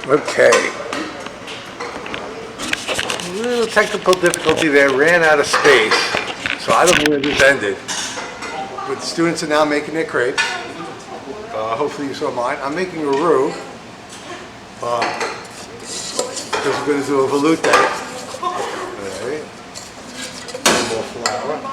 Okay. A little technical difficulty there, ran out of space, so I don't know where this ended. But the students are now making their crepes. Hopefully you saw mine. I'm making a roux. Because we're going to do a veloute. Alright. A little more flour.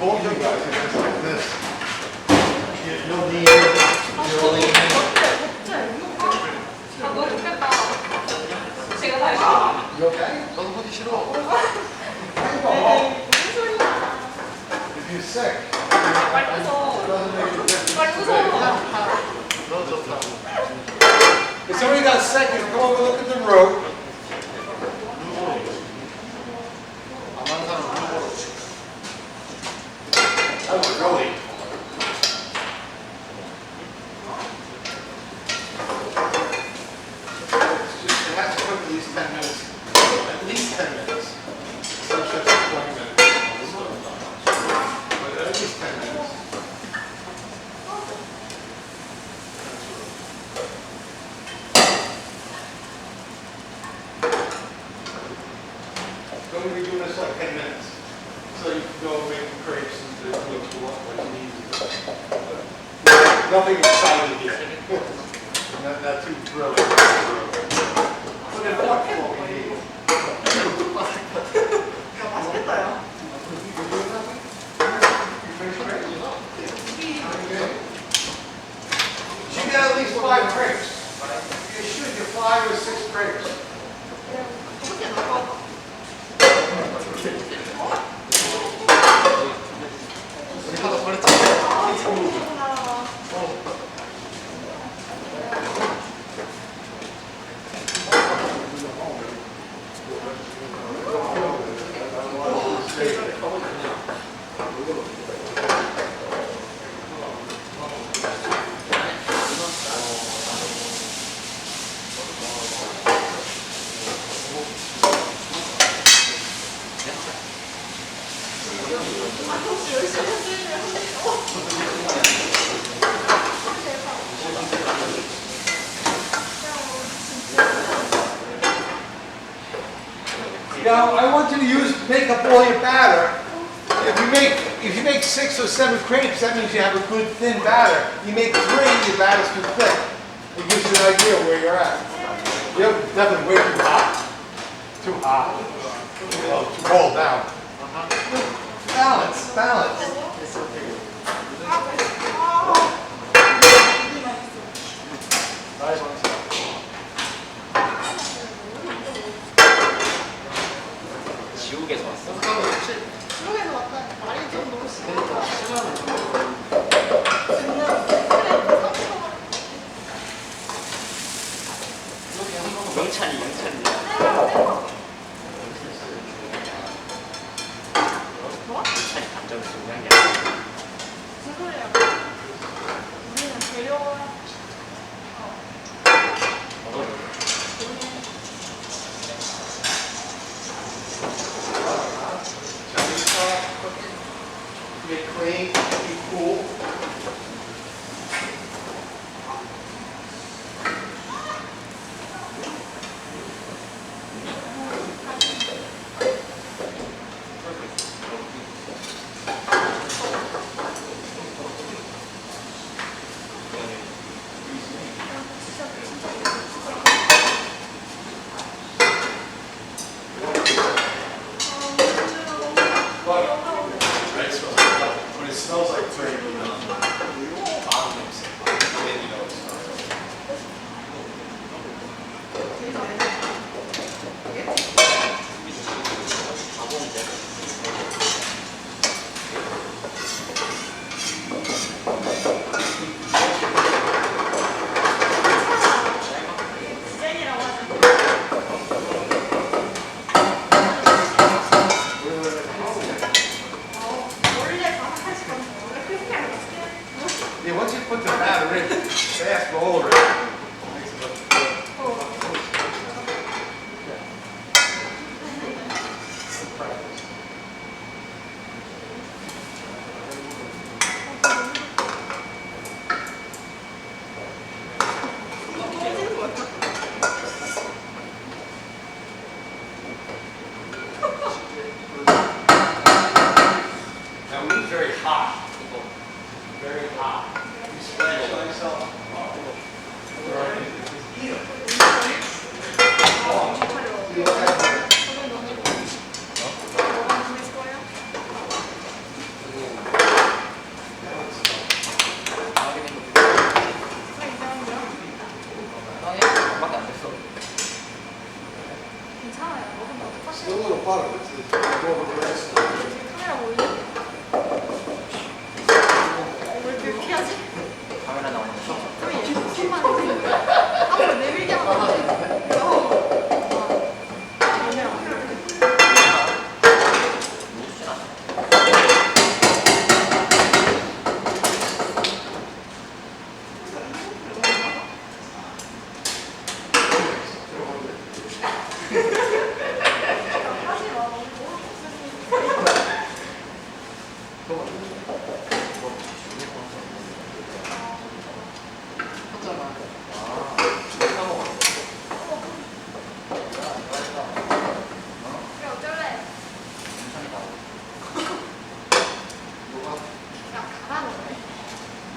Both of you guys are just like this. You'll need You okay? 너도 보기 싫어. If you're sick. If somebody got sick, you come over and look at the road. Oh, really? It has to cook at least 10 minutes. At least 10 minutes. So it's just 20 minutes. But at least 10 minutes. Don't be doing this like 10 minutes. So you can go make crepes and do what you want, what you need. Nothing exciting here. Not too thrilling. But it's what we need. You should get at least 5 crepes. You should get 5 or 6 crepes. Now, I want you to make up all your batter. If you make 6 or 7 crepes, that means you have a good thin batter. You make 3, your batter's too thick. It gives you an idea where you're at. You're definitely way too hot. Too hot. Well, too cold now. Balance, balance. 지옥에서 왔어? 지옥에서 왔다. 말이 좀 너무 심하다. 영찬이 영찬이 감정을 중요한 게 아니야. 무슨 소리야? 우리는 재료 Get clean, be cool. 디자인이라고 하지. 원래 바삭하지 않나? 원래 그렇게 안 했어요. Yeah, once you put the batter in, fast roller it. 떨어지는 거야. Now, it's very hot. Very hot. You splash on yourself. 밖에 안 됐어. 괜찮아요. 먹으면 Still a 어떡하세요? little butter, but it's go over the rest. 카메라 보이니? 왜 이렇게 피하지? 카메라 나오는 거 처음. 왜 손만 이렇게 앞으로 내밀게 하면 안 돼. 누구진 않아.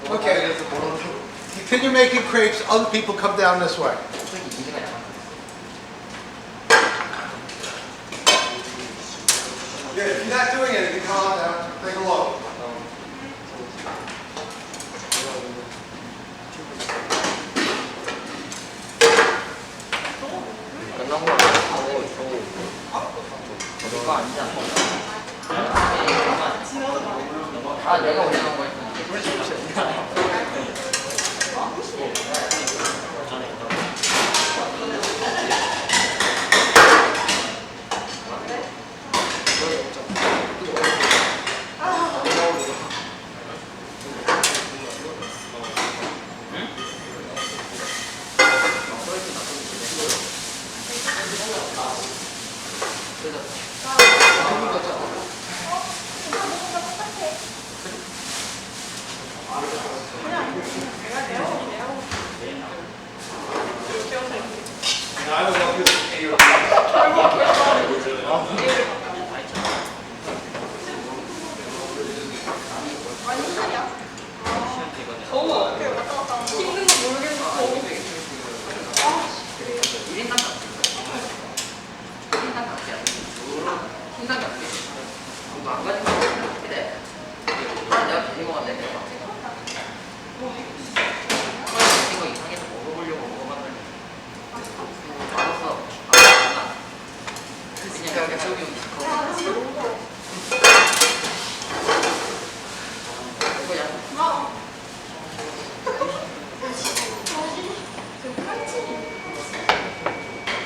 Okay. Continue making crepes, other people come down this way. 솔직히 민지가 약간 Yeah, if you're not doing it, you come on down, take a look. 끝난 거 같고 저거 아니지 않나? 아 내가 올려놓은 거였어. I don't know if you was 더워. 그래, 왔다 갔다 하는 거. 힘든 건 모르겠는데 더워. 1인당 값 1인당 값이야. 인당 값이 뭔가 안 가진 거 그래. 내가 데리고 왔네. 이거 이상해서 먹어보려고 먹어봤는데 맛없어. 그냥 저기 아, 진짜 너무 이거 야 더워.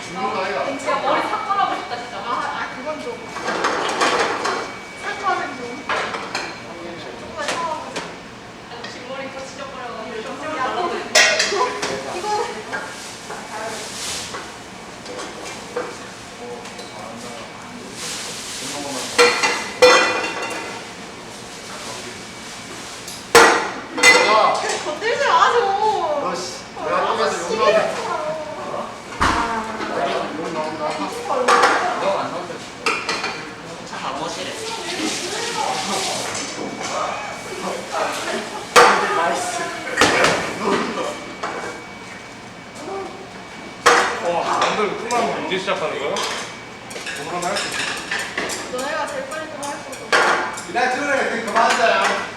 죽는 거야. 진짜 머리 삭발하고 싶다 진짜. 그건 좀. 삭발은 좀. 정말 사와가지고. 지금 머리 다 지져버려가지고. 야, 너. 이거. 야, 건들지 마, 좀. 너 씨, 내가 쪽에서 욕 나온다. 너안 넣었어. 차 사무실에. 완전 끝나면 이제 시작하는 거야? 오늘 하나 할수 있어. 너네가 제일 빨리 좀 할 수 있어. You're not doing anything, come on down.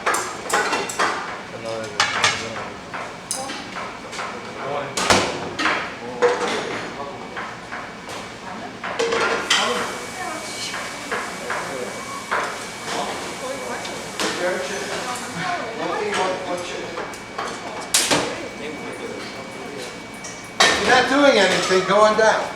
anything, go on down.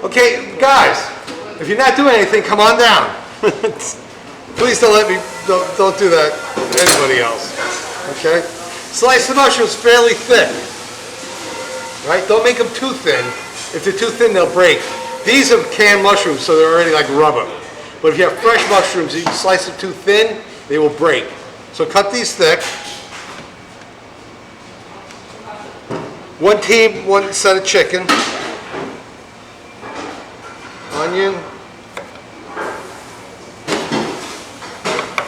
Okay, guys, if you're not doing anything, come on down. Please don't don't do that to anybody else. Okay? Slice the mushrooms fairly thick. Right? Don't make them too thin. If they're too thin, they'll break. These are canned mushrooms, so they're already like rubber. But if you have fresh mushrooms, you slice them too thin, they will break. So cut these thick. One team, one set of chicken. Onion.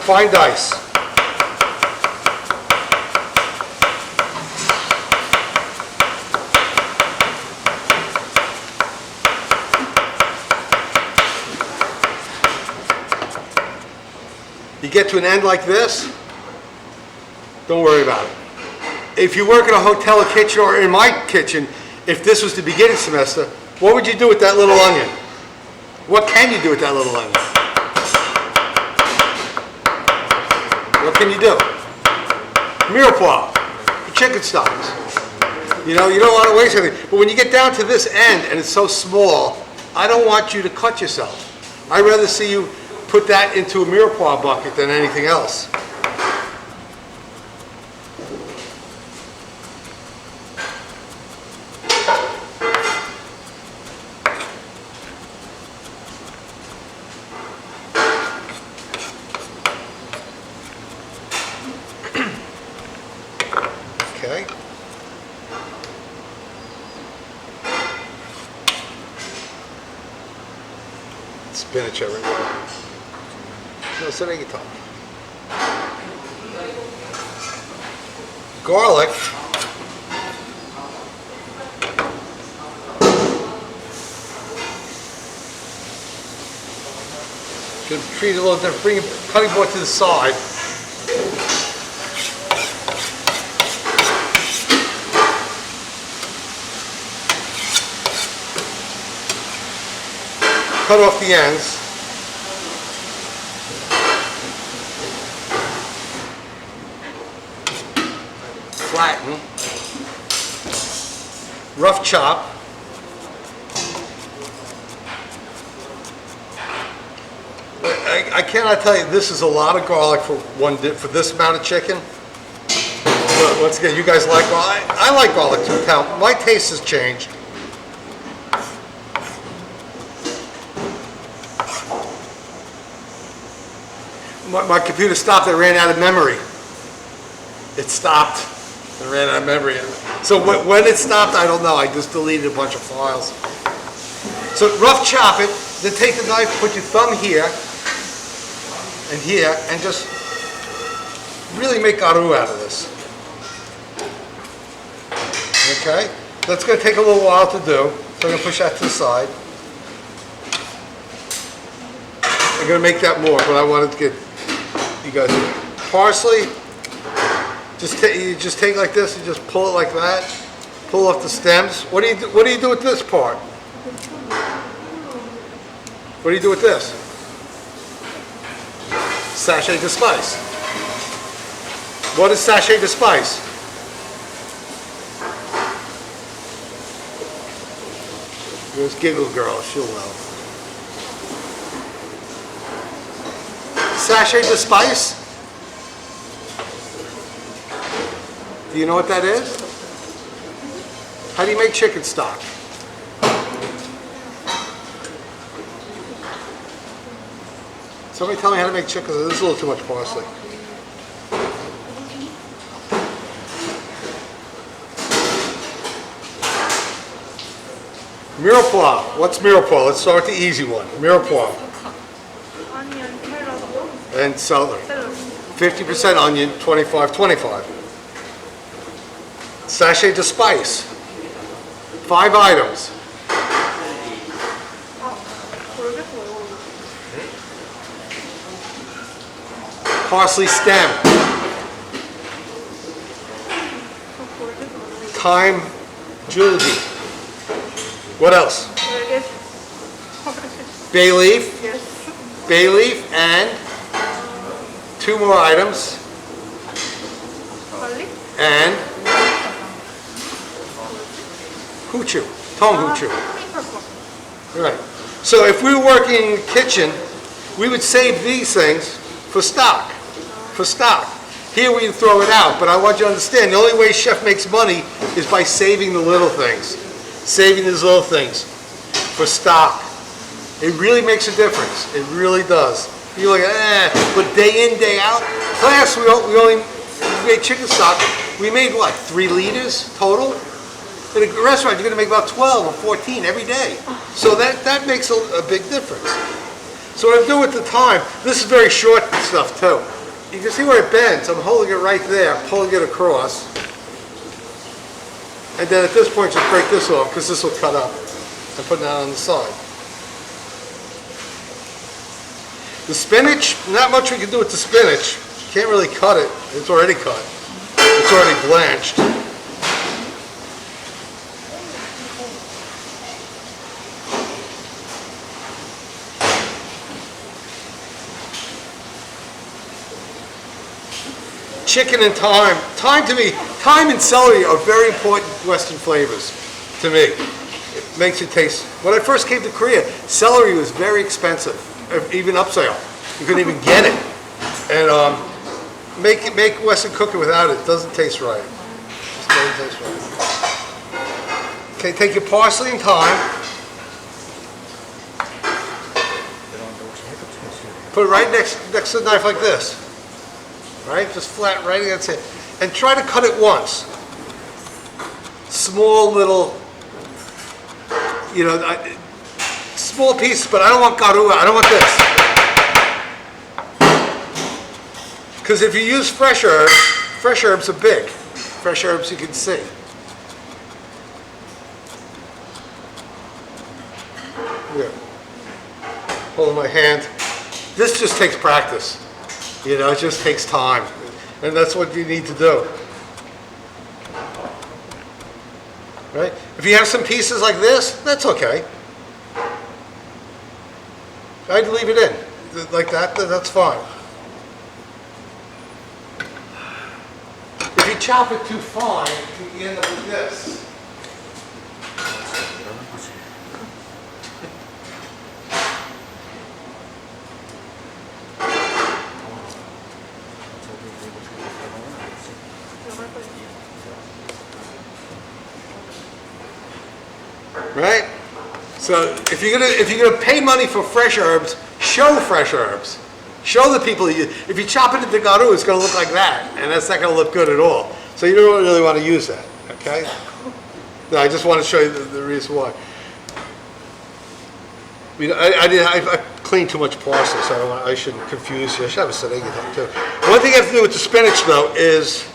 Fine dice. You get to an end like this, don't worry about it. If you work in a hotel or kitchen, or in my kitchen, if this was the beginning semester, what would you do with that little onion? What can you do with that little onion? What can you do? Mirepoix, for chicken stocks. You know, you don't want to waste anything. But when you get down to this end and it's so small, I don't want you to cut yourself. I'd rather see you put that into a mirepoix bucket than anything else. Okay. Spinach everywhere. No, syrengetol. Garlic. Should treat it a little different. Bring your cutting board to the side. Cut off the ends. Flatten. Rough chop. I cannot tell you, this is a lot of garlic for this amount of chicken. But once again, you guys like garlic. I like garlic too. Now, my taste has changed. My computer stopped. I ran out of memory. It stopped. I ran out of memory. So when it stopped, I don't know. I just deleted a bunch of files. So rough chop it. Then take the knife, put your thumb here and here, and just really make garu out of this. Okay? That's going to take a little while to do. So I'm going to push that to the side. I'm going to make that more, but I wanted to get you guys parsley. You just take like this and just pull it like that. Pull off the stems. What do you do with this part? What do you do with this? Sachet de spice. What is sachet de spice? There's Giggle Girl, she'll know. Sachet de spice? Do you know what that is? How do you make chicken stock? Somebody tell me how to make chicken. This is a little too much parsley. Mirepoix. What's mirepoix? Let's start with the easy one. Mirepoix. Onion, carrot, And celery. celery. 50% onion, 25-25. Sachet de spice. 5 items. parsley stem, thyme julgi. What else? Bay leaf. Yes. Bay leaf and 2 more items. Garlic. And huchu, tong huchu. Right. So if we were working in the kitchen, we would save these things for stock. For stock. Here we throw it out, but I want you to understand the only way chef makes money is by saving the little things. Saving these little things for stock. It really makes a difference. It really does. You're like, but day in, day out. Class, we only made chicken stock. We made what, 3 liters total? In a restaurant, you're going to make about 12 or 14 every day. So that makes a big difference. So what I'm doing with the thyme, this is very short stuff too. You can see where it bends. I'm holding it right there, pulling it across. And then at this point, just break this off because this will cut up. And put that on the side. The spinach, not much we can do with the spinach. Can't really cut it. It's already cut. It's already blanched. Chicken and thyme. Thyme and celery are very important Western flavors to me. It makes it taste. When I first came to Korea, celery was very expensive, even upsale. You couldn't even get it. And make Western cooking without it. It doesn't taste right. It doesn't taste right. Okay, take your parsley and thyme. Put it right next to the knife like this. Right? Just flat right against it. And try to cut it once. Small little, small pieces, but I don't want garua. I don't want this. Because if you use fresh herbs are big. Fresh herbs you can see. Yeah. Holding my hand. This just takes practice. It just takes time. And that's what you need to do. Right? If you have some pieces like this, that's okay. I'd leave it in. Like that, that's fine. If you chop it too fine, you end up with this. Right? So if you're gonna pay money for fresh herbs, show fresh herbs. Show the people if you chop it into garu, it's gonna look like that, and that's not gonna look good at all. So you don't really want to use that. Okay? No, I just want to show you the reason why. I cleaned too much parsley, so I shouldn't confuse you. I should have a setting too. One thing you have to do with the spinach though is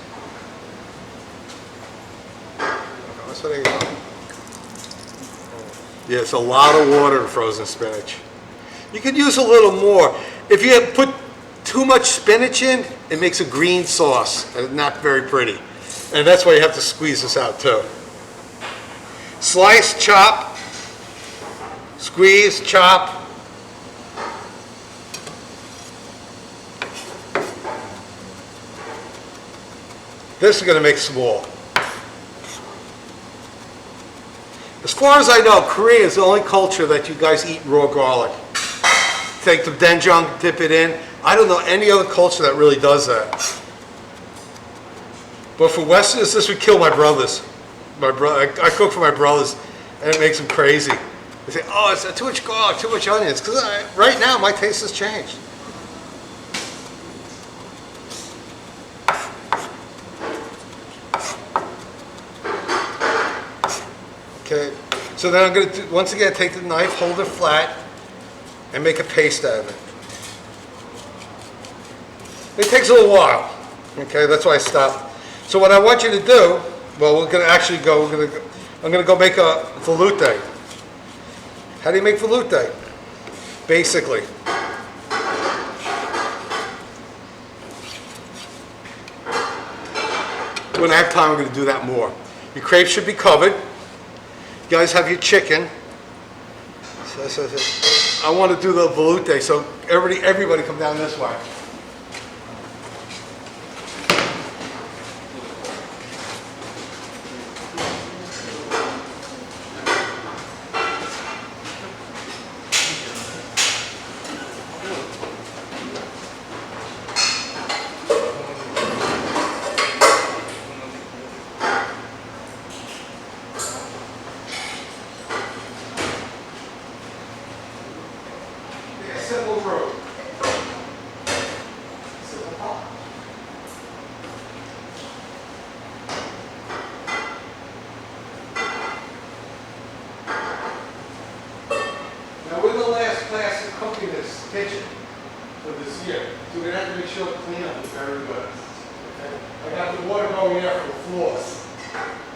yeah, it's a lot of water in frozen spinach. You could use a little more. If you put too much spinach in, it makes a green sauce and not very pretty. And that's why you have to squeeze this out too. Slice, chop, squeeze, chop. This is going to make small. As far as I know, Korea is the only culture that you guys eat raw garlic. Take the doenjang, dip it in. I don't know any other culture that really does that. But for Westerners, this would kill my brothers. I cook for my brothers, and it makes them crazy. They say, oh, it's too much garlic, too much onions. Because right now, my taste has changed. Okay, so then I'm going to, once again, take the knife, hold it flat, and make a paste out of it. It takes a little while. Okay, that's why I stopped. So what I want you to do, well, we're going to actually go, I'm going to go make a veloute. How do you make veloute? Basically, When I have time, I'm gonna do that more. Your crepes should be covered. You guys have your chicken. So, I want to do the veloute, so everybody come down this way. Simple road. Simple pot. Now we're the last class of cooking this kitchen for this year, so we're gonna have to make sure the cleanup is very good. Okay? I got the water going there for the floors.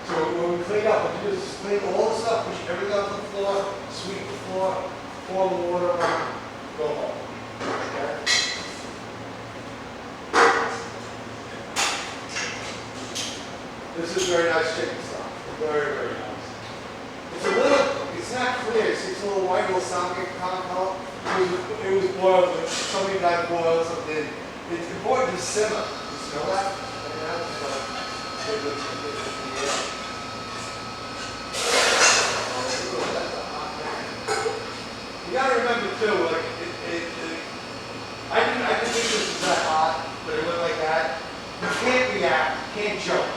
So when we clean up, we just clean all the stuff, push everything onto the floor, sweep the floor, pour the water around, go home. Okay? This is very nice chicken stock. Very, very nice. It's a little, it's not clear, it's a little white, little something color. It was boiled, somebody got boiled something. It's important to simmer. You smell that? You gotta remember too, like, I didn't think this was that hot, but it went like that. You can't react, you can't jump.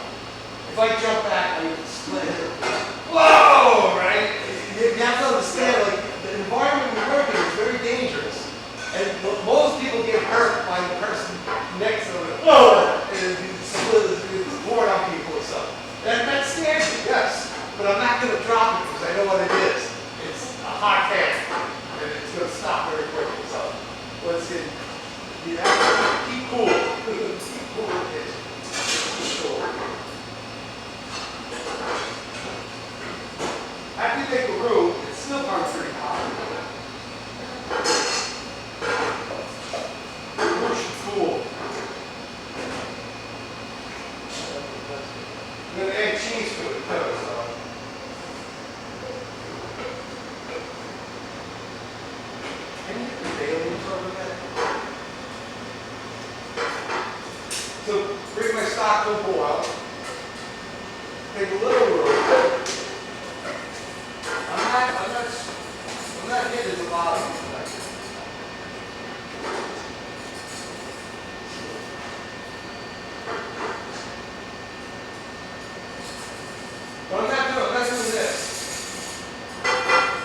If I jump back, I would split. Whoa, right? You have to understand, like, the environment we're working in is very dangerous. And most people get hurt by the person next to them. Whoa! And it's poured on people or something. That scares me, yes. But I'm not going to drop it because I know what it is. It's a hot pan. And it's going to stop very quickly. So, let's see. You have to keep cool. Keep cool with it. Keep cool. After you make a roux, it's still burns pretty hot. The roux should cool. I'm going to add cheese to it too. So. Can you get the bay leaves over there? So bring my stock to a boil. Take a little roux. I'm not hitting the bottom. But I'm not doing this.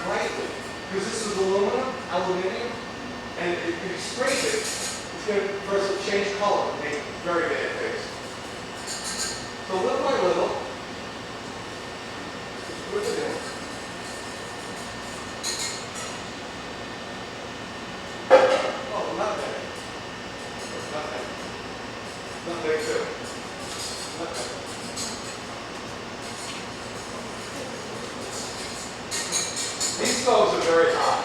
Right? Because this is aluminium, and if you scrape it, it's going to first change color and make very bad things. So little by little, just put it in. Oh, not bad. Not bad. Not bad too. Not bad. These stoves are very hot.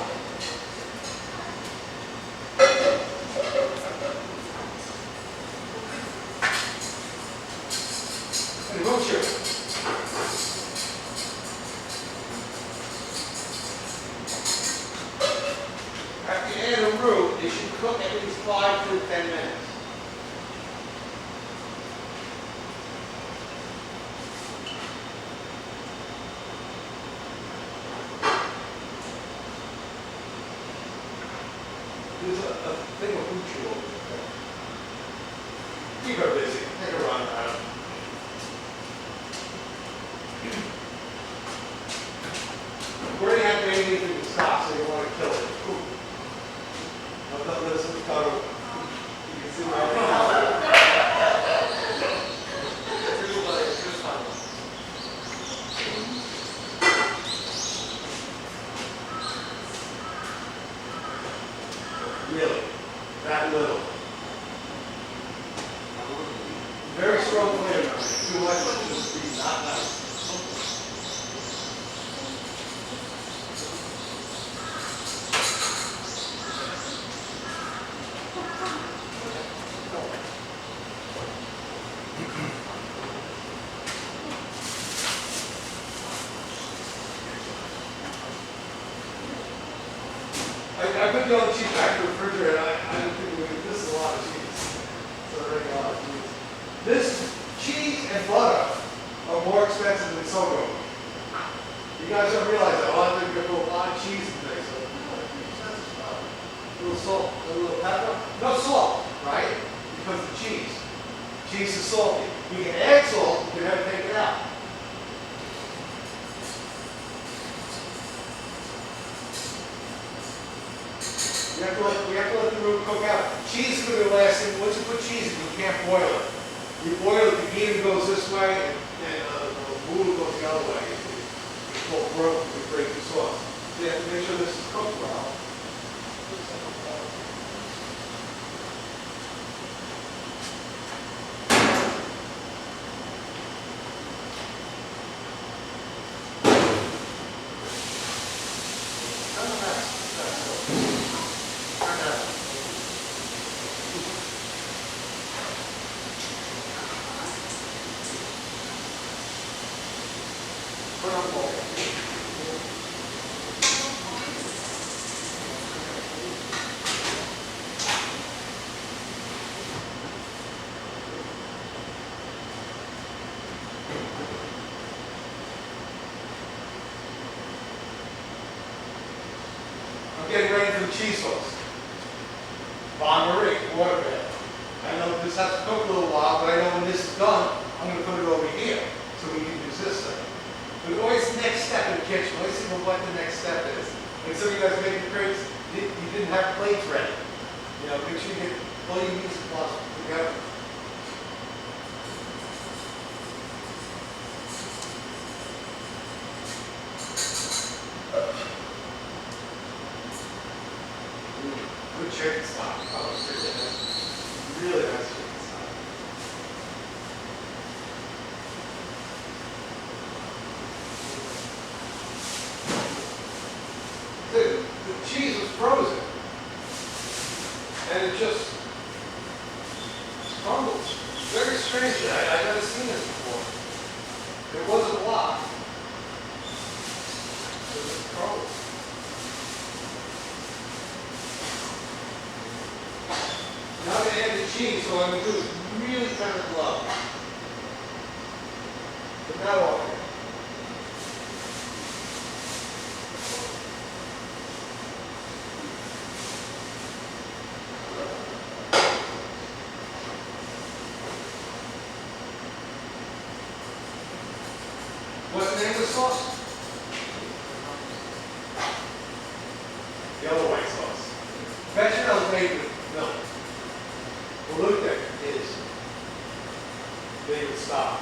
And roux sugar. After you add a roux, it should cook at least 5 to 10 minutes. There's a thing of huchu over there. Keep her busy. Take a run around. We already have made anything to stop, so you want to kill it. Ooh. I'm not listening to Carl. You can see my Really? That little. Very strong flavor. Too much will just be not nice. more expensive than Sogo. You guys don't realize that. A lot of them get a lot of cheese and things. So, a little salt, a little pepper. No salt, right? Because of the cheese. Cheese is salty. We can add salt, we can never take it out. We have to let the roux cook out. Cheese is going to be the last thing. Once you put cheese in, you can't boil it. You boil it, the bean goes this way, and the roux goes the other way. It's called broth to break the sauce. So you have to make sure this is cooked well. I'm getting ready for the cheese sauce. Bon Marie, water bed. I know this has to cook a little while, but I know when this is done, I'm going to put it over here so we can use this thing. But always the next step in the kitchen, always think of what the next step is. Like some of you guys making crepes, you didn't have plates ready. You know, make sure you get all your meat supplies together. Good chicken stock. Oh, it's really nice. Really nice chicken stock. The cheese was frozen. And it just crumbles. Very strange. I've never seen this before. There wasn't a lot. It just crumbles. Now I'm going to add the cheese, so what I'm going to do is really kind of low. But not all of it. What's the name of the sauce? Yellow white sauce. Bechamel is made with milk. Velouté is made with stock.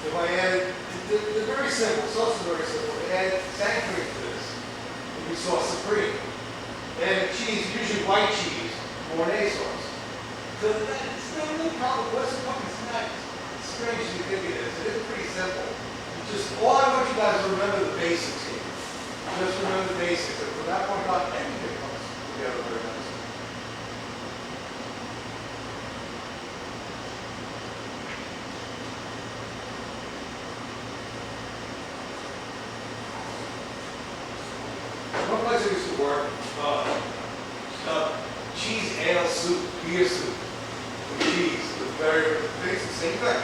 If I add, they're very simple, sauce is very simple. I add sand cream to this, it'll be sauce supreme. And cheese, usually white cheese, Mornay sauce. So it's not really complicated. Western cooking is not as strange as you think it is. It is pretty simple. Just all I want you guys to remember the basics here. Just remember the basics. And from that point on, everything comes together very nicely. One place I used to work, cheese ale soup, beer soup, with cheese. It was very, it's the same thing.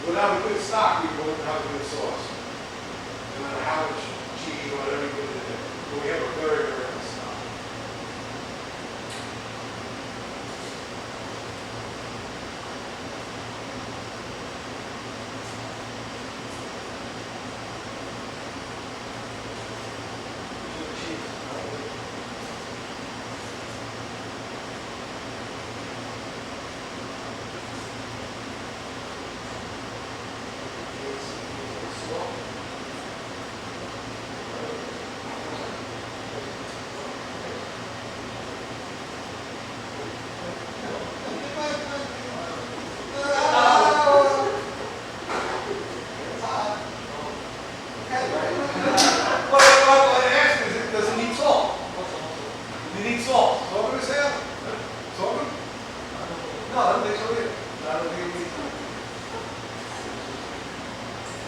Without a good stock, we wouldn't have a good sauce. No matter how much cheese or whatever you put in it. But we have a very, very good stock.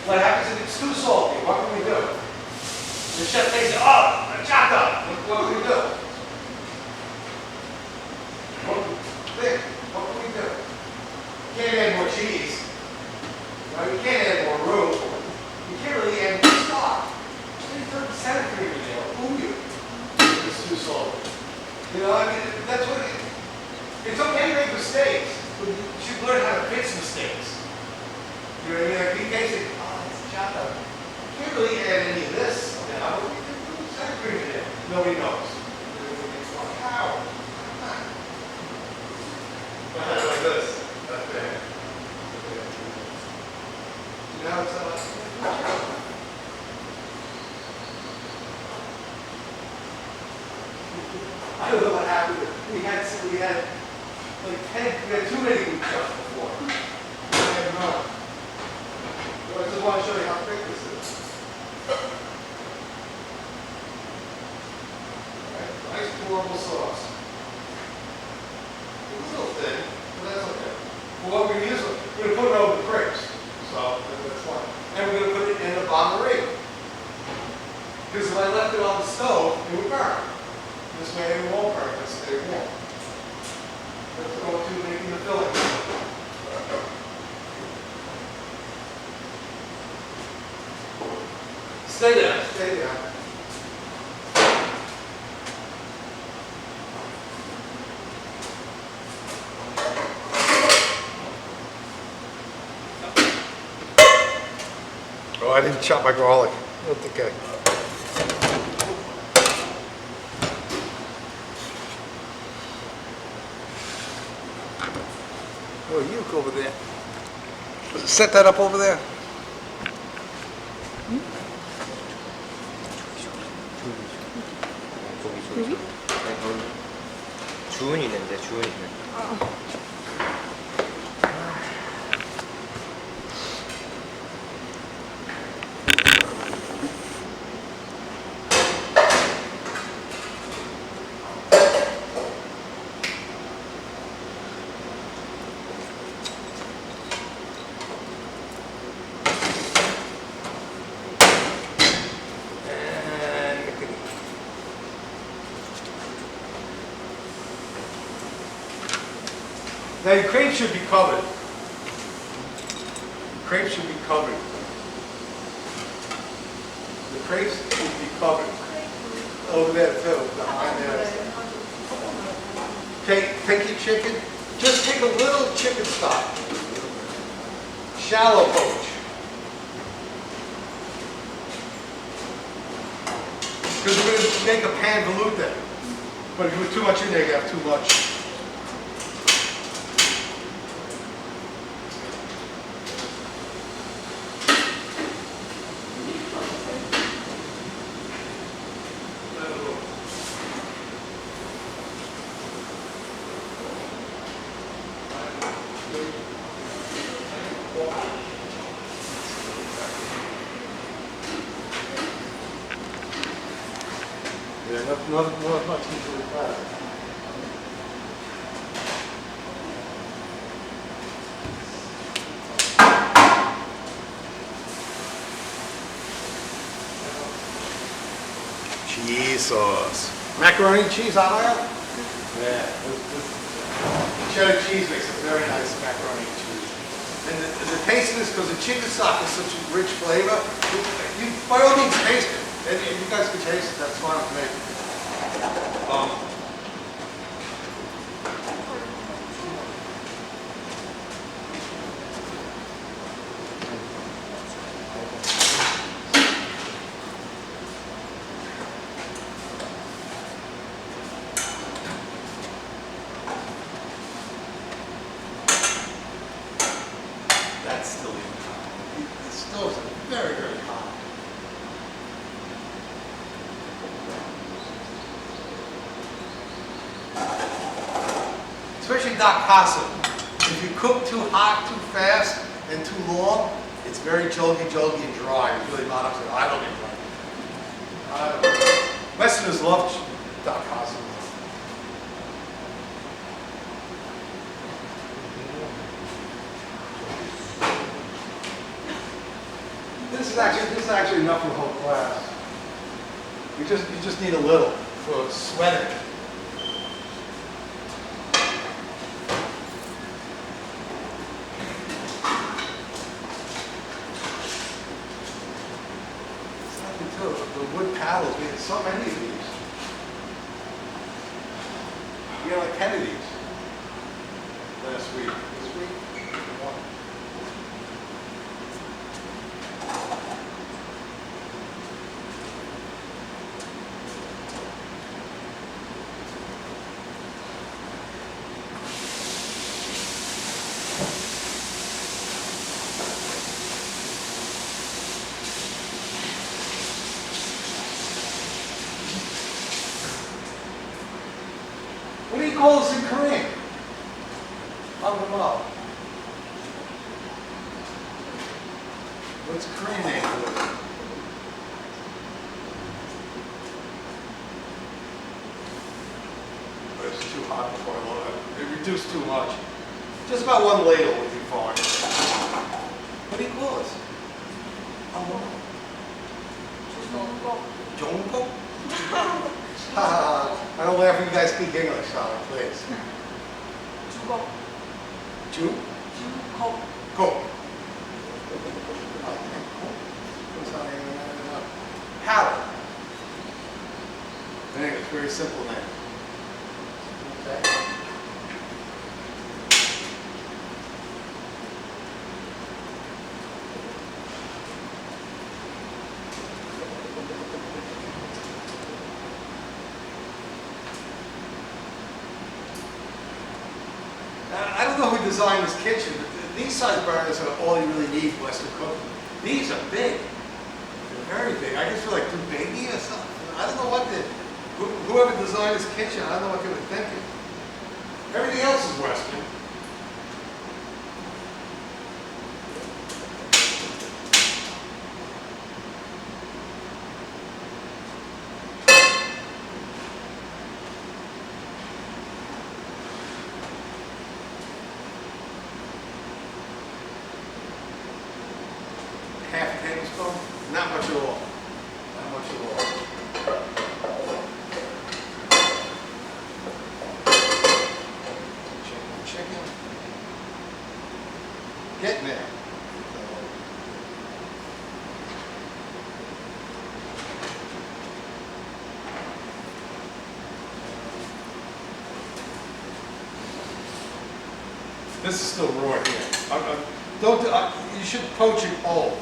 What happens if it's too salty? What can we do? The chef may say, oh, Nobody knows. How? Like this. That's bad. Now it's I don't know what happened. We had like 10, we had too many good shots before. I don't know. So I just want to show you how thick this is. Right, nice pourable sauce. It's a little thin, but that's okay. Well, what we're going to use, we're going to put it over the crepes. So that's fine. And we're going to put it in a bain-marie. Because if I left it on the stove, it would burn. This way it won't burn, it'll stay warm. Let's go to making the filling. Stay there. Stay there. Oh, I didn't chop my garlic. That's okay. Oh, you go over there. Set that up over there. 주은이 있는데 주은이 있는데. Now your crepes should be covered. Crepes should be covered. The crepes should be covered. Over there too, behind there. Okay, take your chicken. Just take a little chicken stock. Shallow poach. Because we're going to make a pan velouté. But if you put too much in there, you have too much. Yeah, not much easier than that. Cheese sauce. Macaroni and cheese hot oil? Yeah. Cheddar cheese makes a very nice macaroni and cheese. And the taste of this, because the chicken stock is such a rich flavor, you by all means taste it. And if you guys can taste it, that's fine with me. That's still even hot. The stoves are very, very hot. Especially Doc Casa. If you cook too hot, too fast, and too long, it's very jolty and dry. It's really not up to I don't even like it. Westerners love Doc Casa. This is actually enough for the whole class. You just need a little for sweating. The wood paddles, we had so many of these. We had like 10 of these last week. This week, one. you call this in Korean? Hangul. What's the Korean name for this? But it's too hot before I load it. It reduced too much. Just about one ladle would be fine. What do you call this? Hangul. Jongko? I don't laugh when you guys speak English, Sally, please. 죽어. Jew? 거. Go. Paddle. I think it's very simple name. Okay. I don't know who designed this kitchen, but these size burners are all you really need for Western cooking. These are big. They're very big. I just feel like too big or something. I don't know what whoever designed this kitchen, I don't know what they were thinking. Everything else is Western. Half a tablespoon? Not much at all. Not much at all. Chicken. Getting there. This is still raw here. You should poach it whole.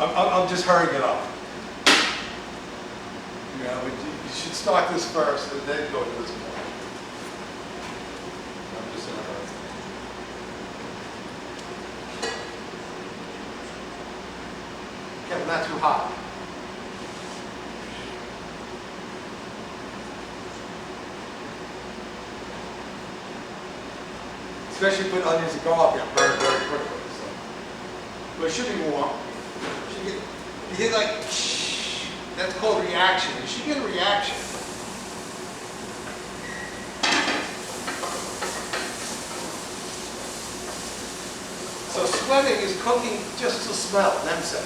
I'm just hurrying it up. Yeah, but you should start this first and then go to this point. I'm just in a hurry. Okay, but not too hot. Especially put onions and garlic in, burn very quickly. So. But it should be warm. You hear like, shh, that's called reaction. You should get a reaction. So sweating is cooking just to smell, then say.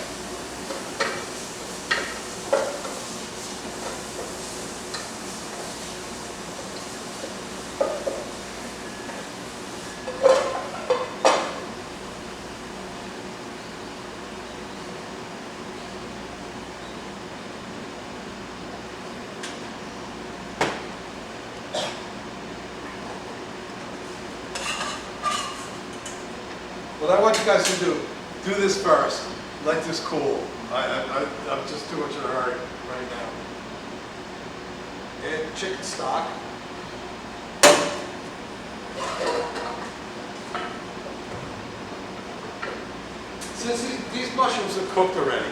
What I want you guys to do this first. Let this cool. I'm just too much in a hurry right now. Add chicken stock. Since these mushrooms are cooked already,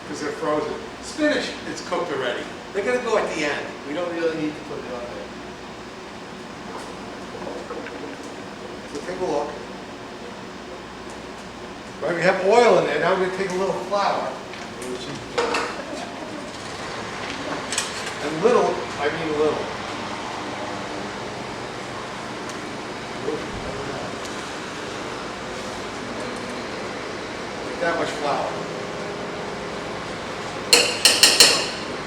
because they're frozen. Spinach, it's cooked already. They're going to go at the end. We don't really need to put it on there. So take a look. Right, we have oil in there. Now we're going to take a little flour. And little, I mean little. Like that much flour.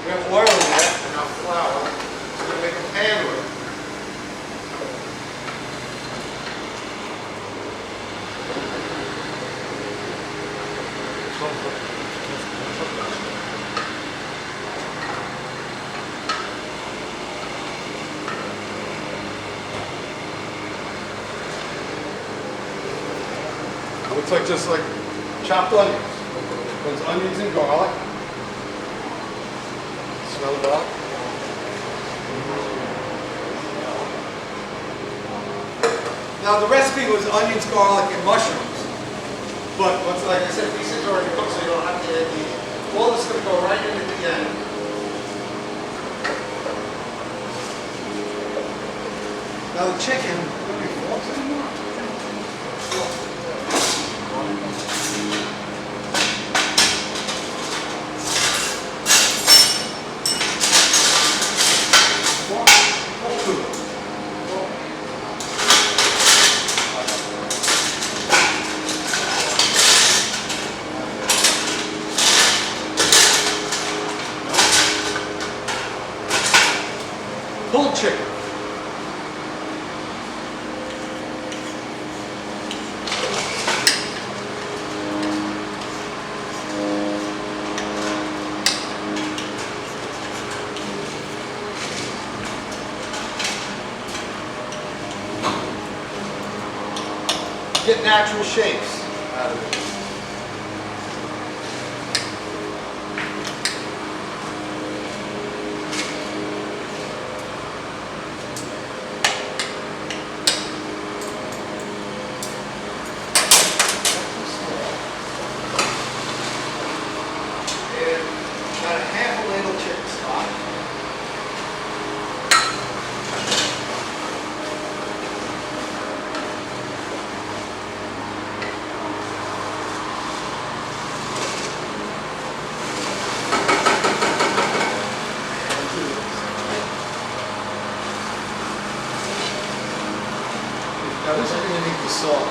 We have oil in there and now flour. So we're going to make a pan with it. Looks like just like chopped onions. Those onions and garlic. Smell the garlic. Now the recipe was onions, garlic, and mushrooms. But once, like I said, these things are already cooked, so you don't have to add the All this is gonna go right in at the end. Now the chicken, pulled chicken. Get natural shapes out of it. And about a half a ladle chicken stock. Now this is going to need the salt.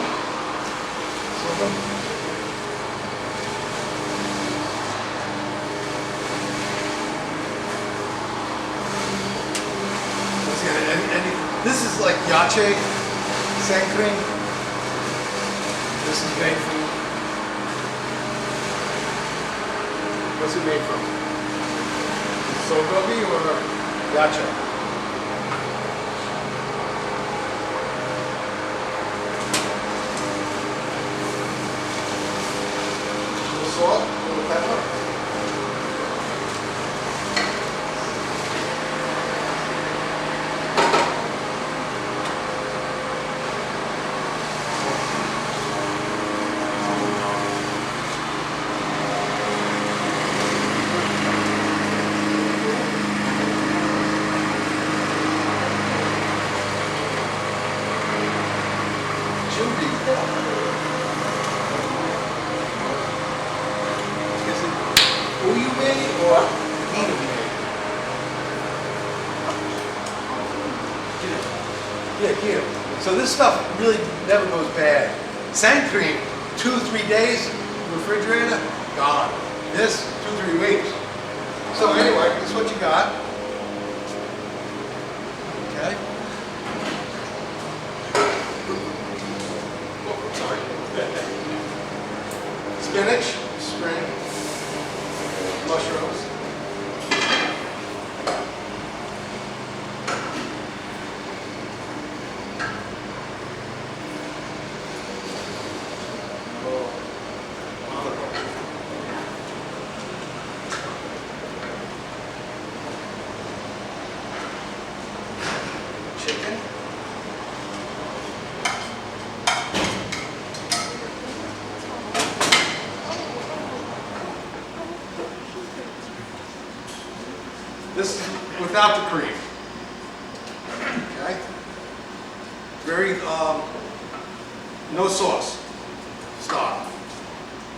This is like yache, sangkring. This is made from. What's it made from? Sogobi or yache? Salt, a little pepper. Chili. Is it uyu or hina made? Yeah, kira. So this stuff really never goes bad. Sand cream, 2-3 days, refrigerator, gone. This, 2-3 weeks. So anyway, this is what you got. Okay. Oh, sorry. Spinach, spring, mushrooms. Chicken. This is without the cream. Okay. Very, no sauce. Stock.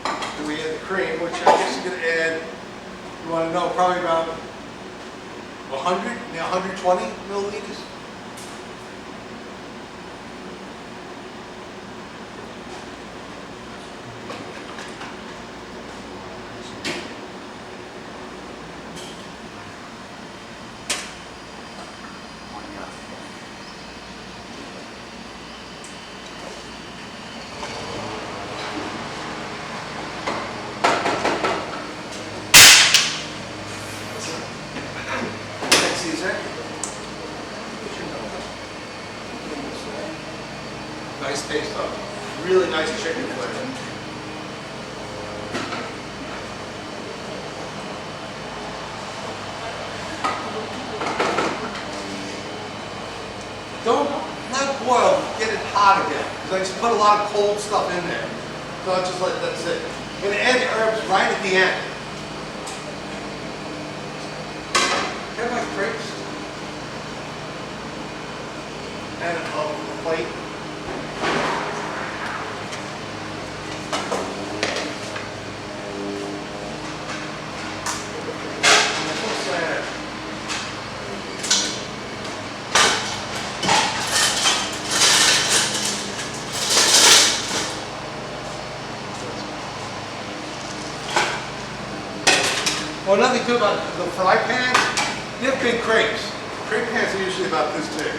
And we add the cream, which I guess you're gonna add, you wanna know, probably about 100, 120 milliliters. Caesar. Nice taste of really nice chicken flavor. Don't let boil, get it hot again. Because I just put a lot of cold stuff in there. So I just let that's it. I'm gonna add the herbs right at the end. head of the plate. Well, another thing too about the fry pans, they have big crepes. Crepe pans are usually about this big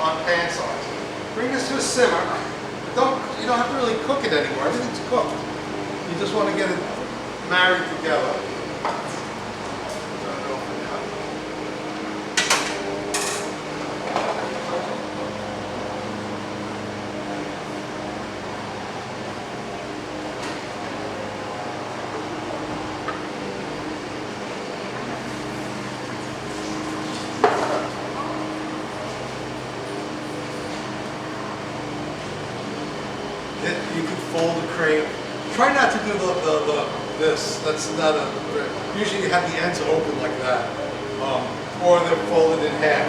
on pan size. Bring this to a simmer. You don't have to really cook it anymore. Everything's cooked. You just want to get it married together. You can fold the crepe. Try not to do this. That's not a. Usually you have the ends open like that, or they're folded in half.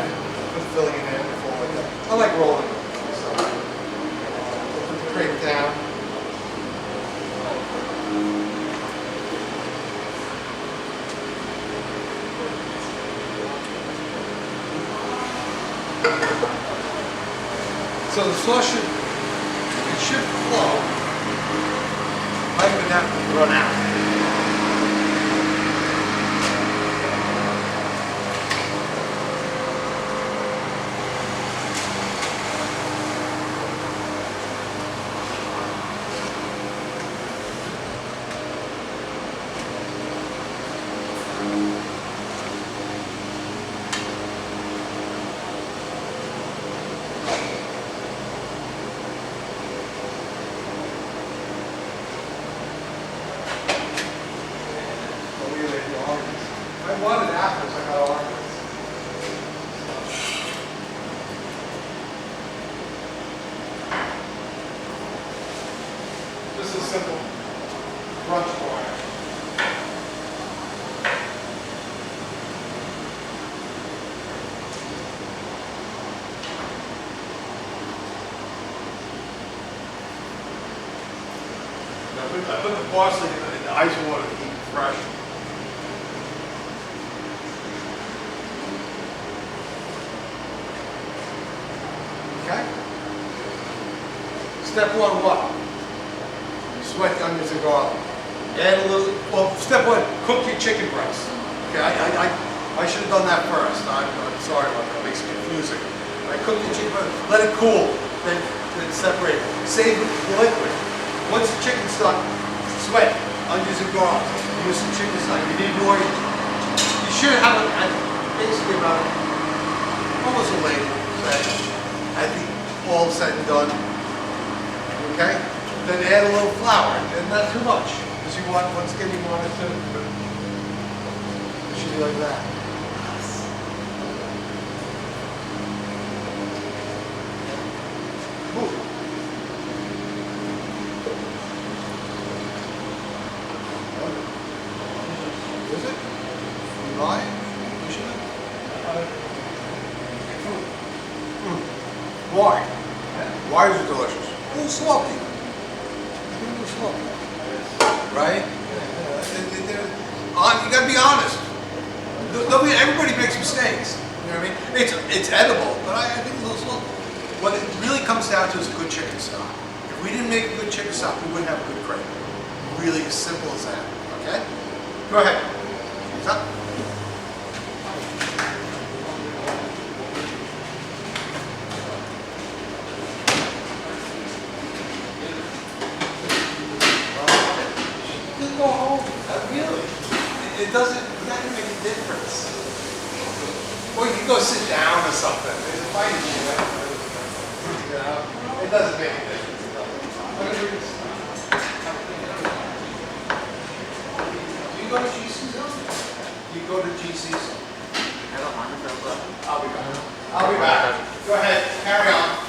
Put the filling in half and fold like that. I like rolling them. So put the crepe down. So the sauce should flow. Might even have to run out. I wanted apples, I got oranges. This is simple brunch corner. I put the parsley in the ice water to keep it fresh. Okay? Step one, what? Sweat the onions and garlic. Add a little, well, step one, cook your chicken breast. Okay, I should have done that first. I'm sorry about that, it makes it confusing. I cook the chicken breast, let it cool, then separate it. Save the liquid. Once the chicken's done, sweat onions and garlic. Use some chicken stock. You need more. You should have basically about almost a ladle, say. I think all said and done. Okay? Then add a little flour, and not too much. Because you want, once again, you want it to, it should be like that. Ooh. Is it? You lying? You should. Why? Why is it delicious? A little salty. A little salty. Right? You gotta be honest. Everybody makes mistakes. You know what I mean? It's edible, but I think it's a little salty. What it really comes down to is a good chicken stock. If we didn't make a good chicken stock, we wouldn't have a good crepe. Really as simple as that. Okay? Go ahead. What's up? Go home. Really? It doesn't make a difference. Or you can go sit down or something. There's a fight issue. You know? It doesn't make a difference. Do you go to GC's? Do you go to GC's? I'll be back. I'll be back. Go ahead. Carry on.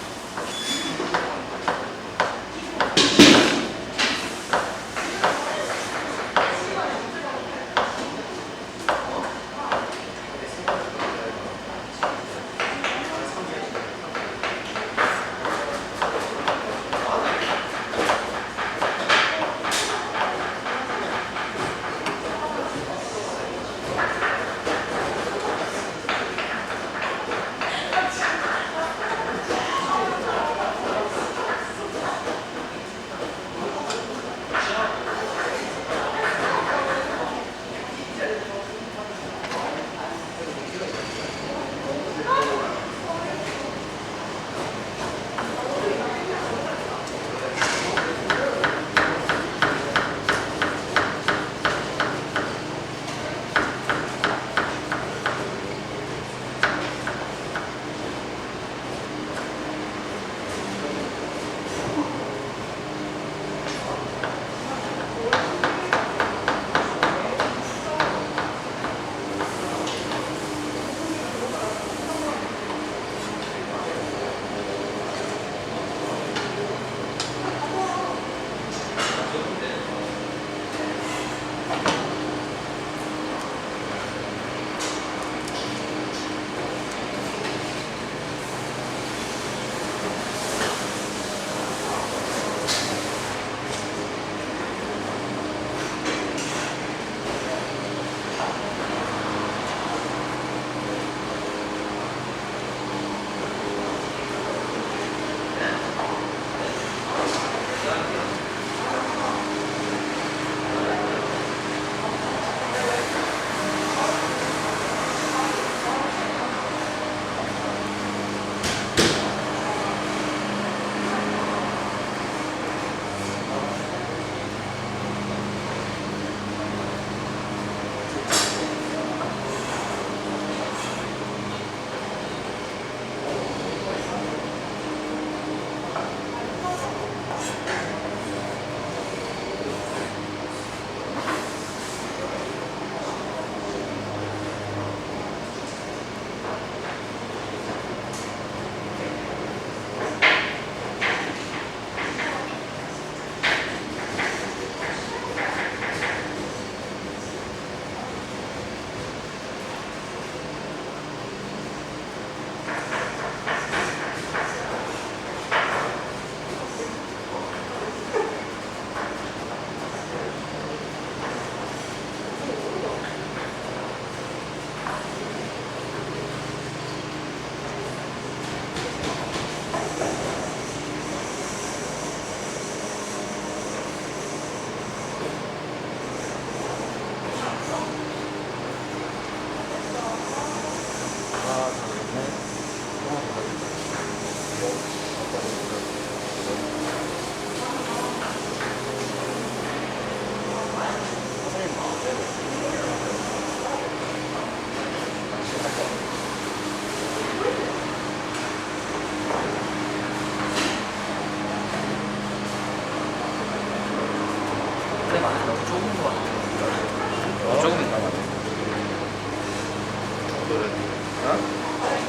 그래 맞아. 너무 좁은 거 같아. 조금 있다 맞아.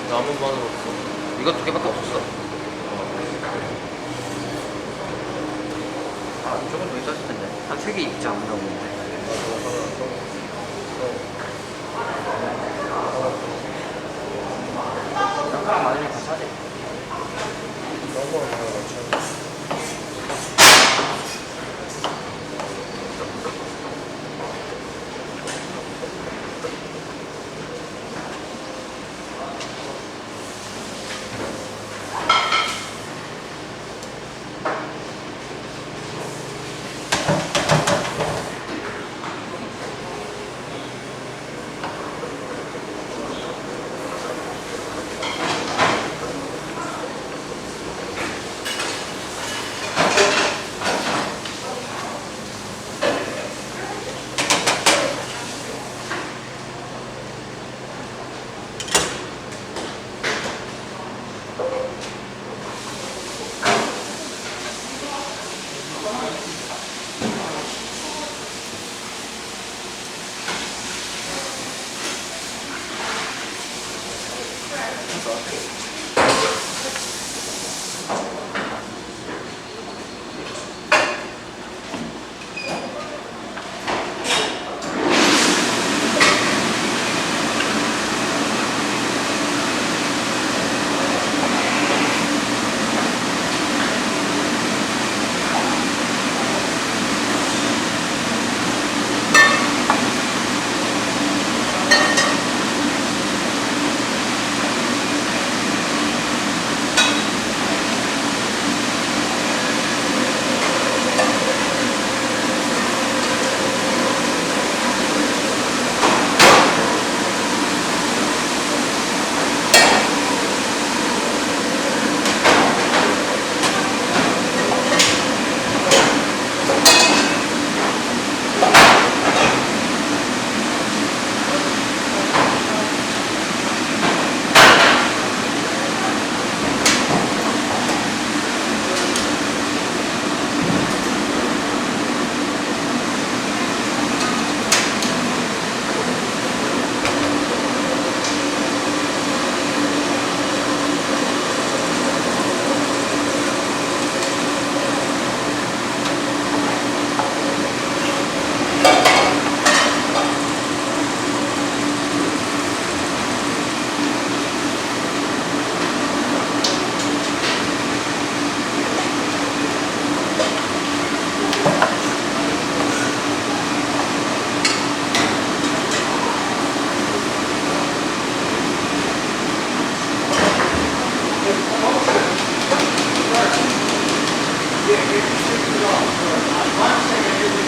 나무 번호 없어. 이거 두 개밖에 없었어. 아 조금 더 있었을 텐데. 한 세 개 있지 않나 보는데. 깜짝 많으면 같이 하지.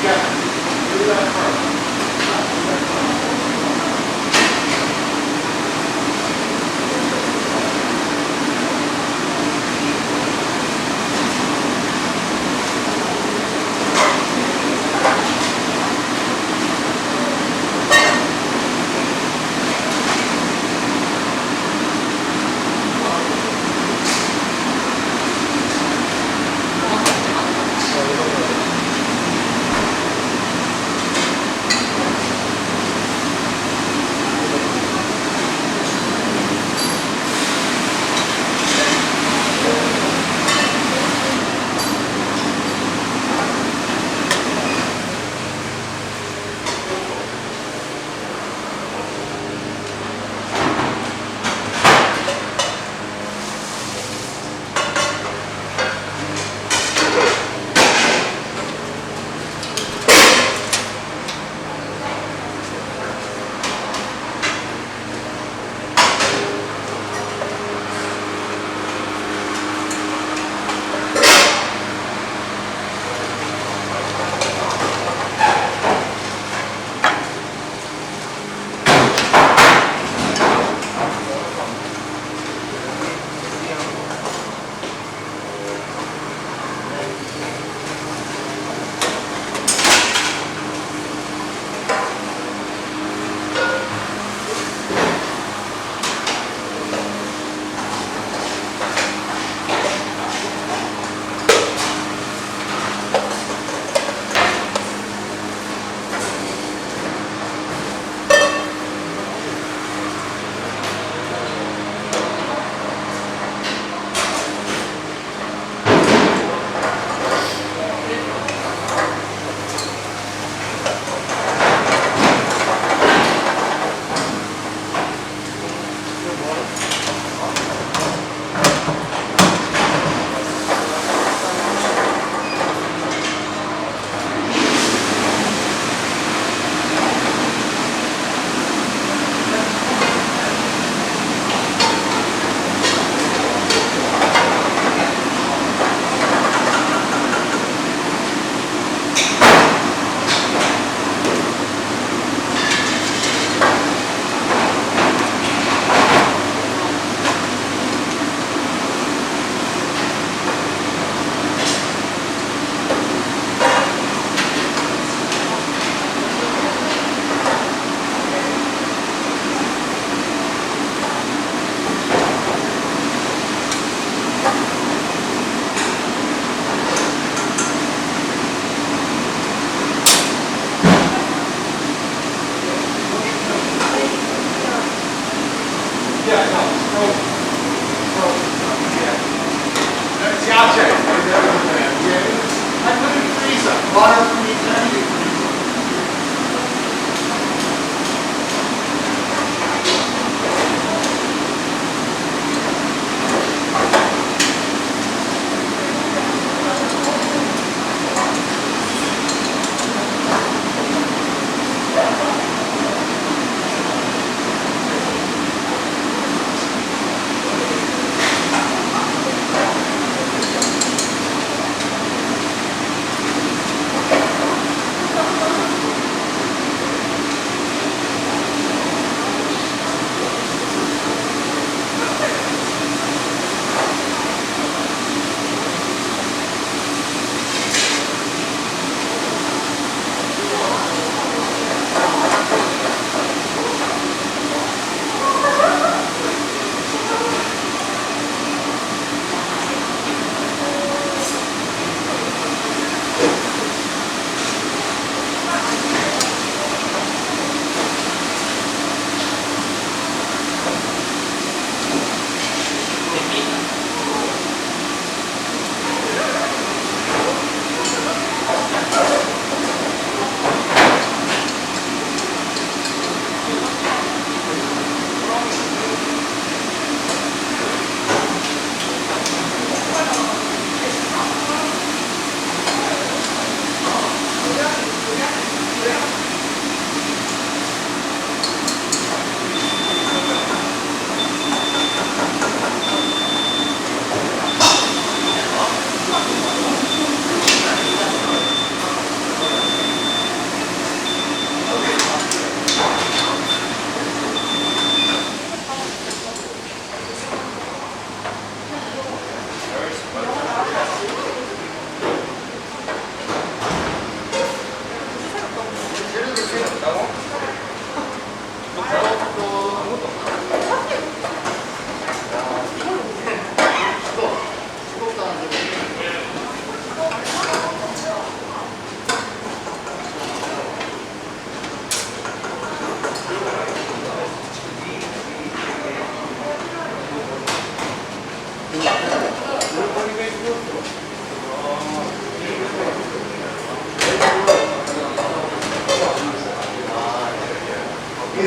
Do that first.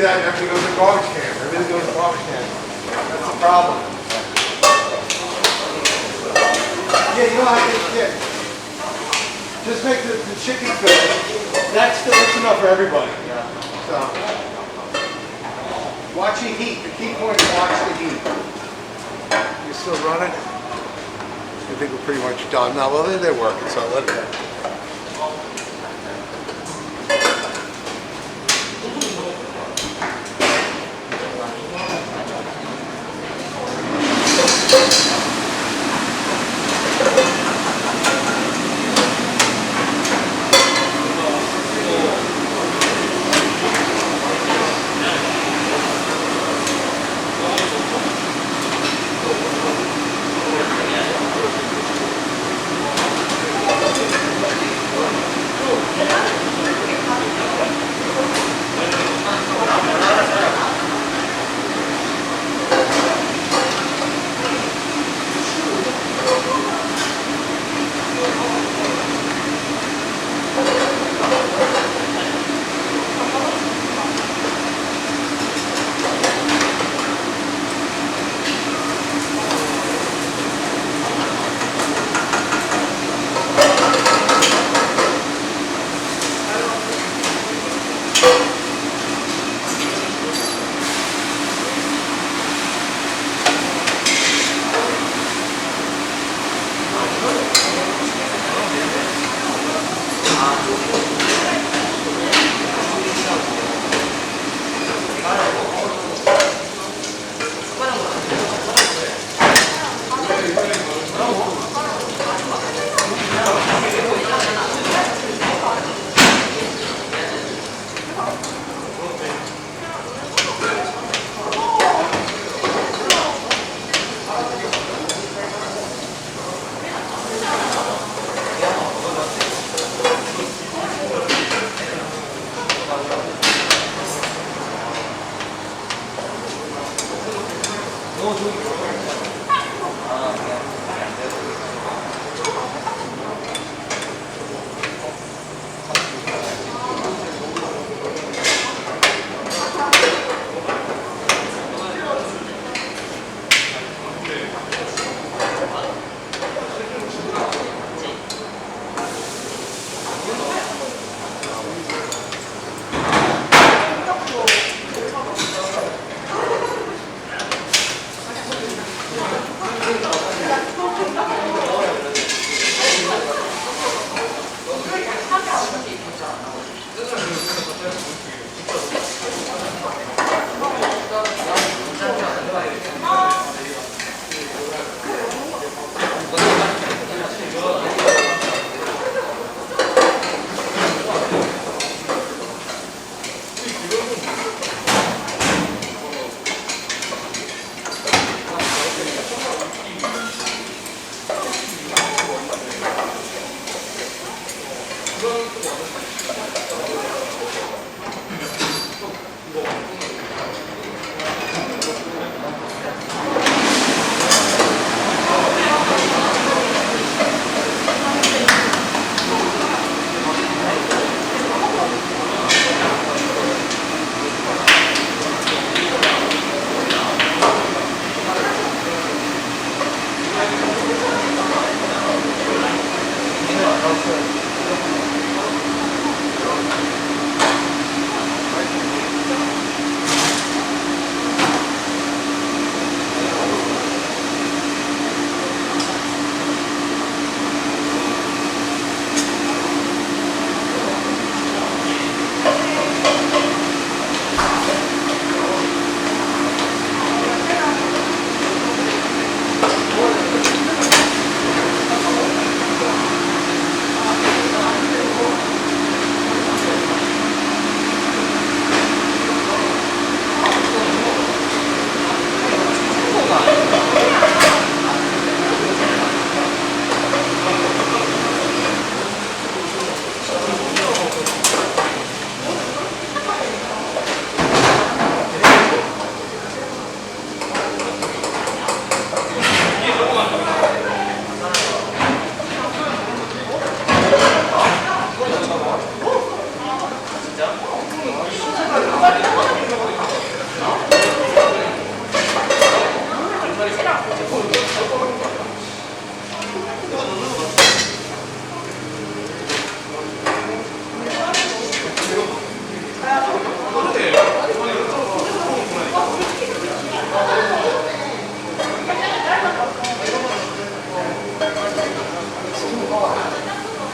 that and everything goes in the garbage can. Everything goes in the garbage can. That's the problem. Yeah, you know how to get just make the chicken fillet. That's still enough for everybody. So, watch your heat. The key point is watch the heat. You still running? I think we're pretty much done. No, well, they're working, so let it go.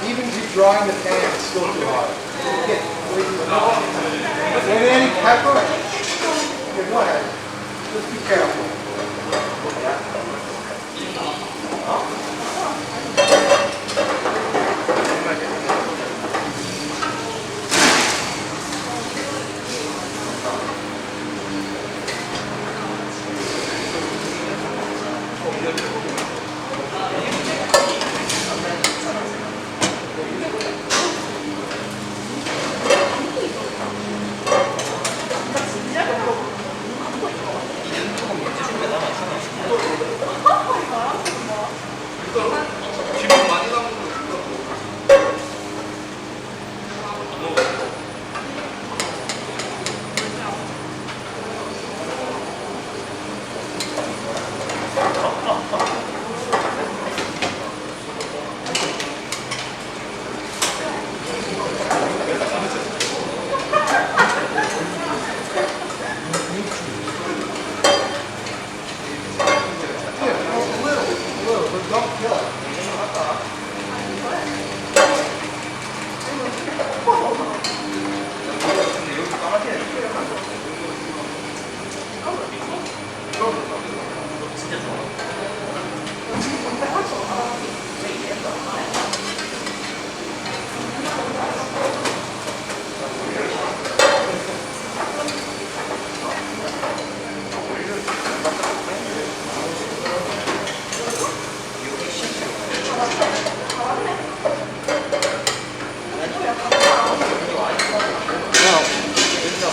Even if you're drying the pan, it's still too hard. Okay, any pepper? Okay, go ahead. Just be careful.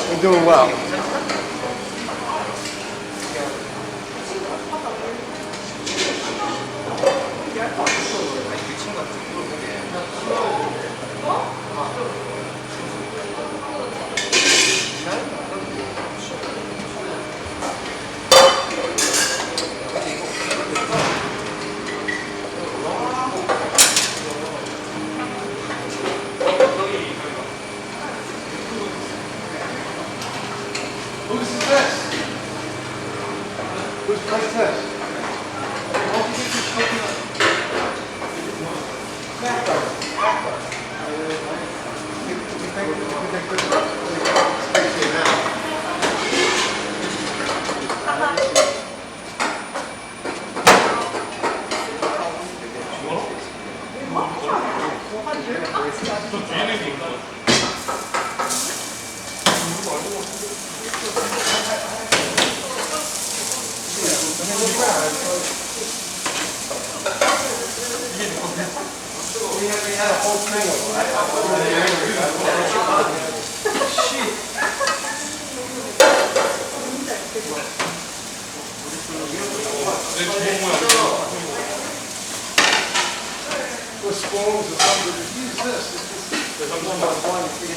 You're doing well. Whose is this? Whose plate is this? Won't you get this coconut? Back. Space here now. We had a whole thing with spoons or something. Use this. It's just one by one. You get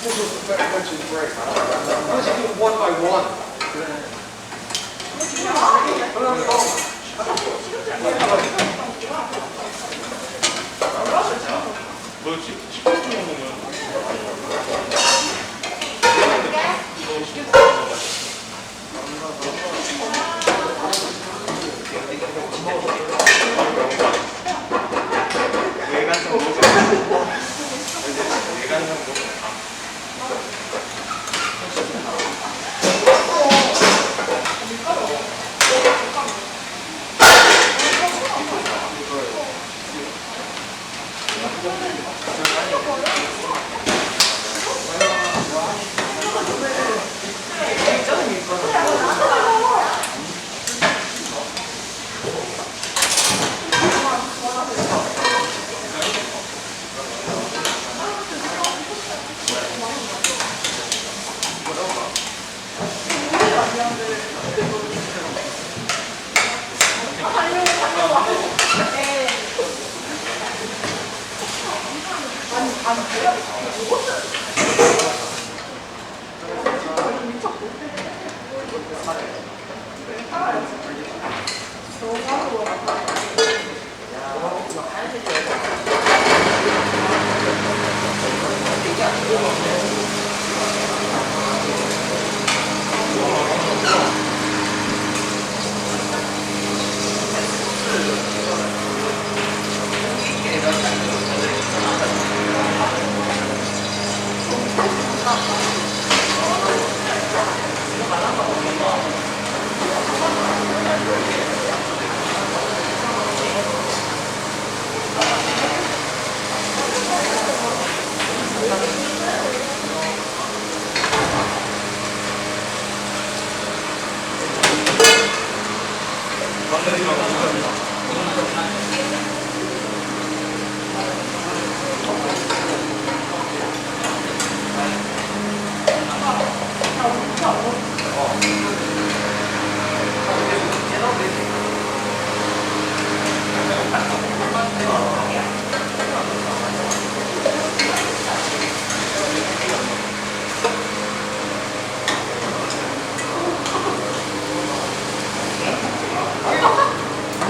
This was the mentioned break. Let's do it one by one. 너 치킨 먹으면 미쳤고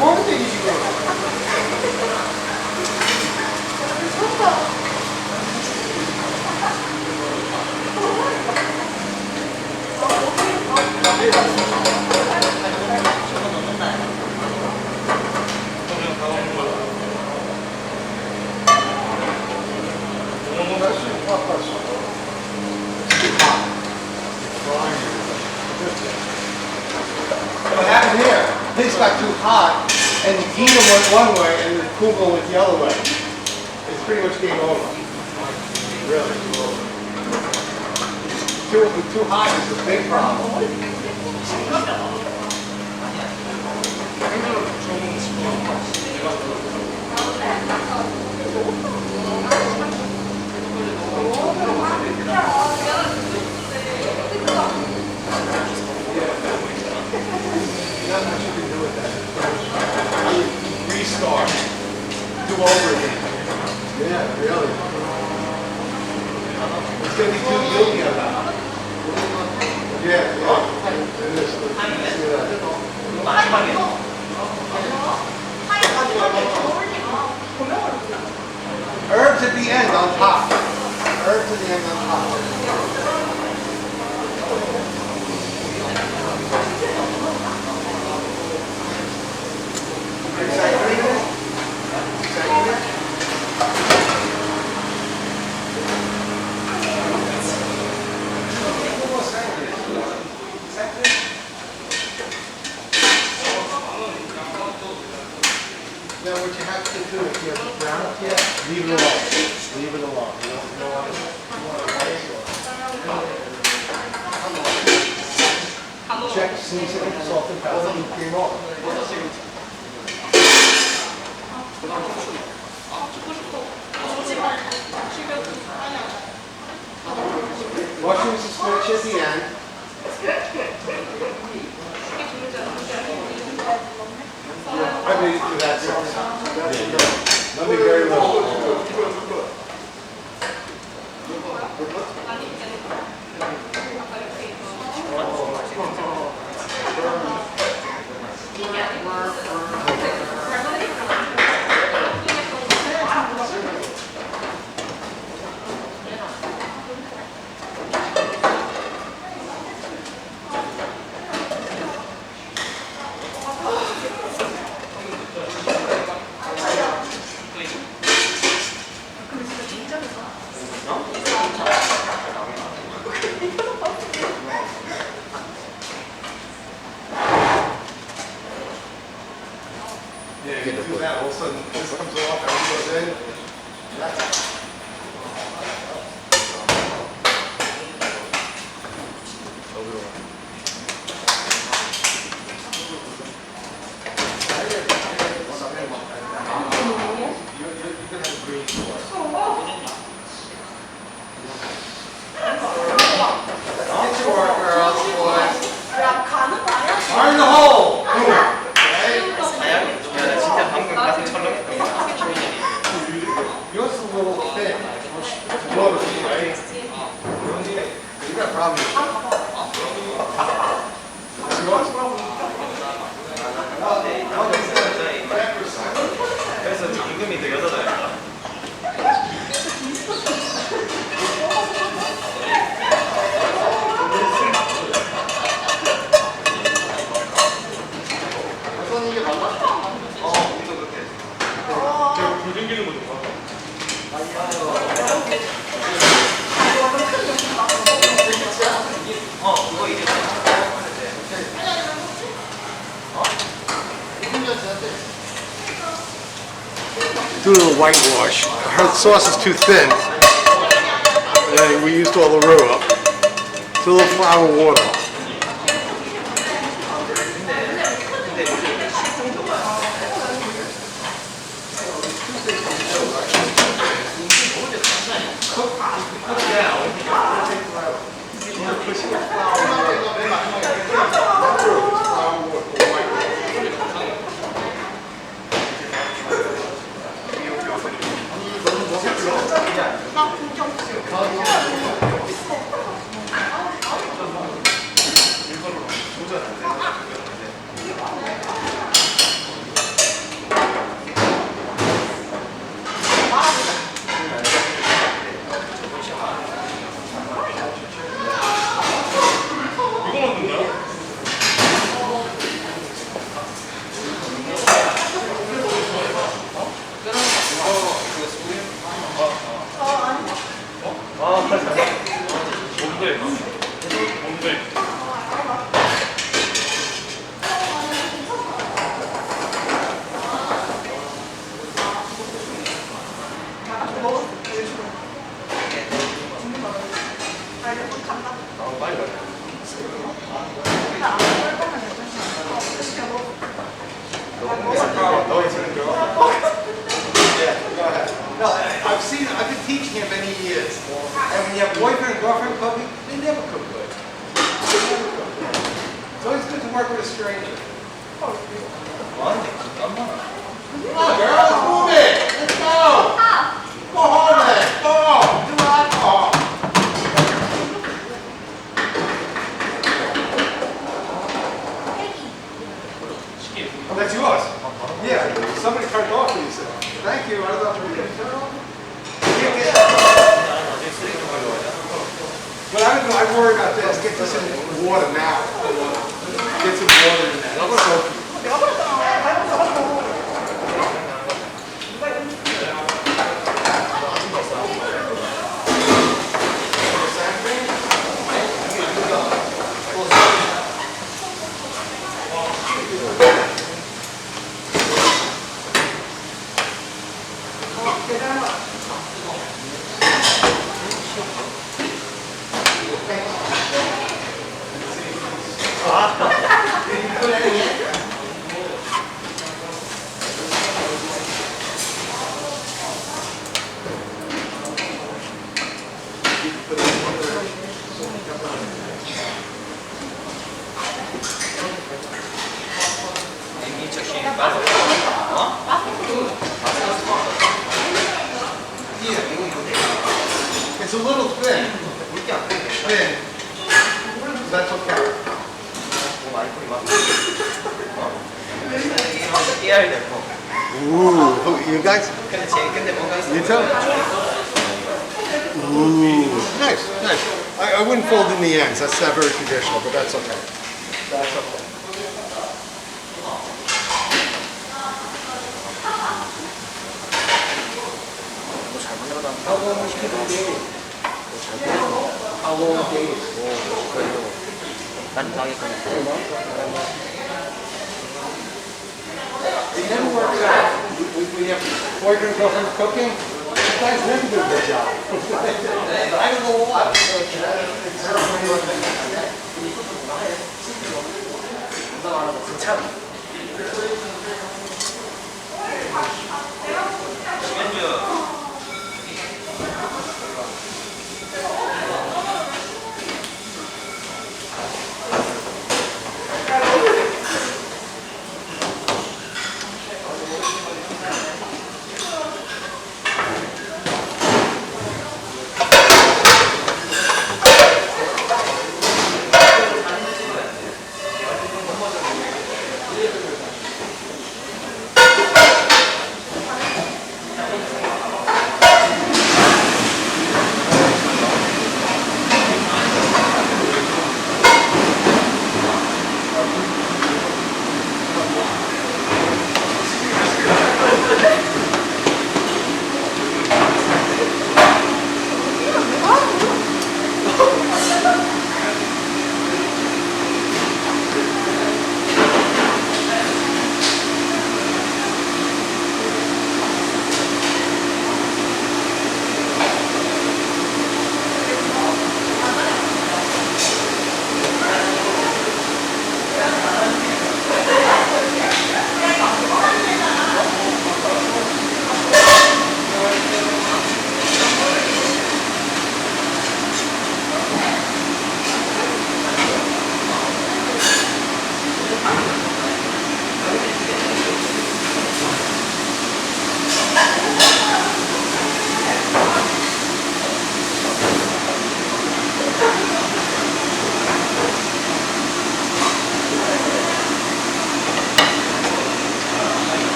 뭐하는데 이 지금? What happened here, this got too hot, and the heater went one way, and the kugel went the other way. It's pretty much game over. Really. Too hot is a big problem. Not much you can do with that. Restart. Do over again. Yeah, really. It's gonna be too guilty about it. Yeah. It is. See that? Herbs at the end on top. Herbs at the end on top. Now what you have to do, if you have brown up here, leave it alone. Leave it alone. You don't want to check, see if it's salt and pepper and came off. Washing is spinach at the end. I mean, to that sense. Let me very well. Yeah, you do that, all of a sudden this comes off, everything goes in. That's it. Fire in the hole! 진짜 방금 가슴 철렁했던 거. Yours is a little do a little whitewash. Her sauce is too thin, and we used all the roux up. So a little flour water. 이거만 넣나요? 뭔데? 뭔데? No, I've seen, I've been teaching him many years. And when you have boyfriend and girlfriend cooking, they never cook good. It's always good to work with a stranger. Come on, girls, move it. Let's go. Go home then. Go. Do alcohol. Oh, that's yours? Yeah, somebody turned off for you, sir. Thank you, I don't know if we can turn off. But I worry about this, get this in water now. Get some water in that. Soak it. It's a little thin. Thin. That's okay. Ooh, you guys? You tell me. Ooh, nice, nice. I wouldn't fold in the ends. That's not very traditional, but that's okay. That's okay. How long was it dating? How long dating? It never works out. We have boyfriend, girlfriend cooking. You guys never do a good job. I don't know why.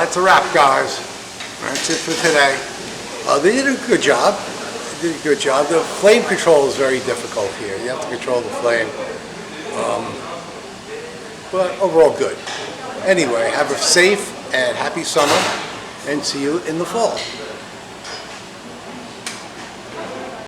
That's a wrap, guys. That's it for today. They did a good job. They did a good job. The flame control is very difficult here. You have to control the flame. But overall good. Anyway, have a safe and happy summer, and see you in the fall.